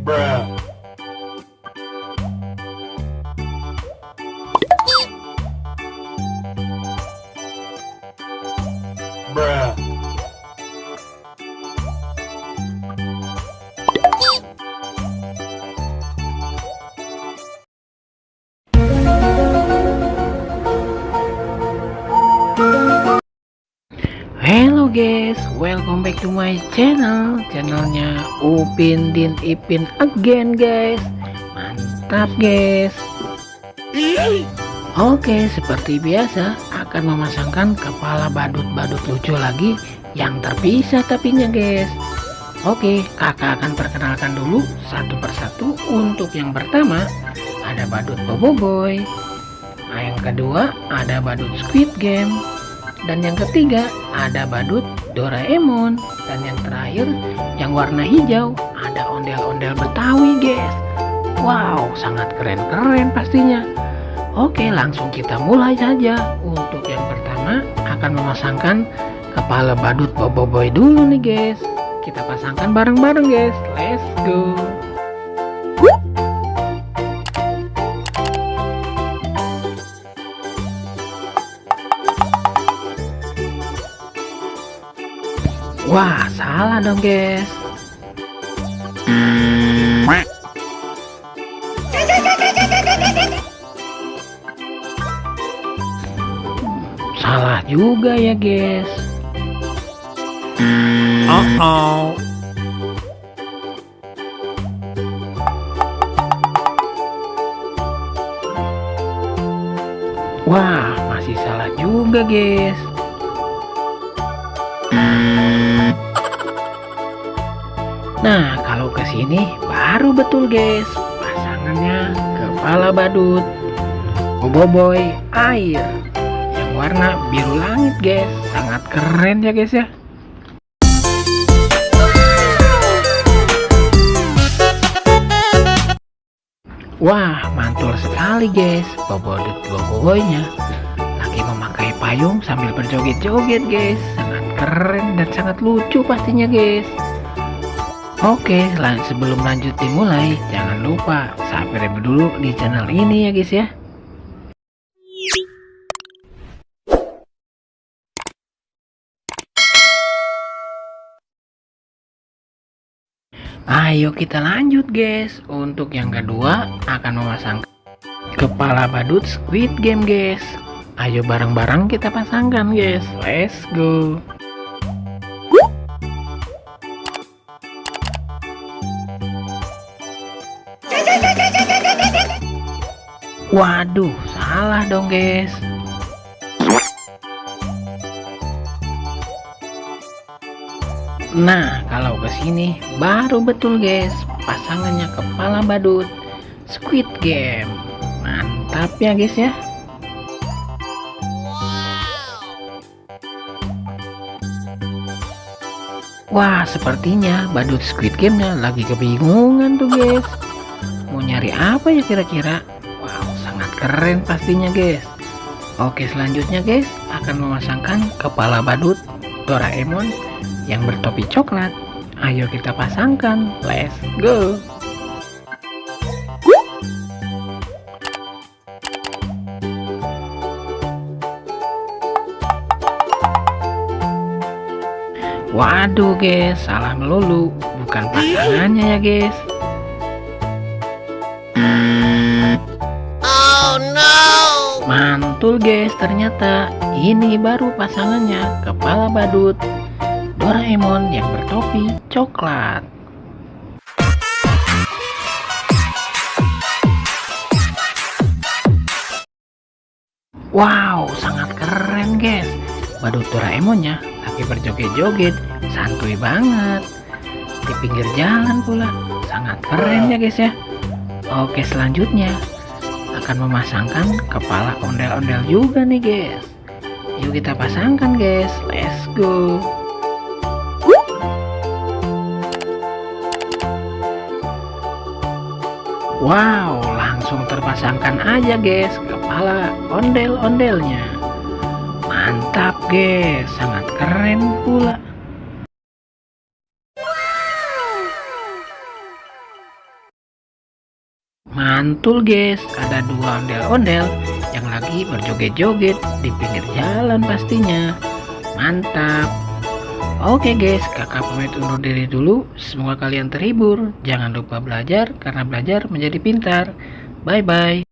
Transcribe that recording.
Bruh. Bruh. Hello guys, welcome back to my channelnya Upin Din Ipin again guys. Mantap guys. Oke, seperti biasa akan memasangkan kepala badut-badut lucu lagi yang terpisah tapinya guys. Oke, kakak akan perkenalkan dulu satu persatu. Untuk yang pertama ada badut Boboiboy, yang kedua ada badut Squid Game, dan yang ketiga ada badut Doraemon, dan yang terakhir yang warna hijau ada ondel-ondel Betawi guys. Wow, sangat keren-keren pastinya. Oke, langsung kita mulai saja. Untuk yang pertama akan memasangkan kepala badut Boboiboy dulu nih guys. Kita pasangkan bareng-bareng guys. Let's go. Wah, salah dong guys. Salah juga ya guys. Wah, masih salah juga guys. Nah, kalau ke sini baru betul guys. Pasangannya kepala badut Boboiboy air yang warna biru langit guys. Sangat keren ya guys ya. Wah, mantul sekali guys. Boboiboynya lagi memakai payung sambil berjoget-joget guys. Sangat keren dan sangat lucu pastinya guys. Oke, sebelum lanjut dimulai, jangan lupa subscribe dulu di channel ini ya guys ya. Ayo kita lanjut guys. Untuk yang kedua akan memasang kepala badut Squid Game guys. Ayo bareng-bareng kita pasangkan guys. Let's go. Waduh, salah dong guys. Nah, kalau ke sini baru betul guys. Pasangannya kepala badut Squid Game. Mantap ya guys ya. Wah, sepertinya badut Squid Game-nya lagi kebingungan tuh guys. Mau nyari apa ya kira-kira? Wow, sangat keren pastinya guys. Oke, selanjutnya guys akan memasangkan kepala badut Doraemon yang bertopi coklat. Ayo kita pasangkan. Let's go. Waduh guys, salah melulu. Bukan pasangannya ya guys. Mantul guys, ternyata ini baru pasangannya kepala badut Doraemon yang bertopi coklat. Wow, sangat keren guys. Badut Doraemonnya lagi berjoget-joget, santuy banget di pinggir jalan pula. Sangat keren ya guys ya. Oke, selanjutnya akan memasangkan kepala ondel-ondel juga nih guys. Yuk kita pasangkan guys. Let's go. Wow, langsung terpasangkan aja guys kepala ondel-ondelnya. Mantap guys, sangat keren pula. Mantul guys, ada dua ondel-ondel yang lagi berjoget-joget di pinggir jalan pastinya. Mantap. Oke guys, kakak pamit undur diri dulu. Semoga kalian terhibur. Jangan lupa belajar, karena belajar menjadi pintar. Bye bye.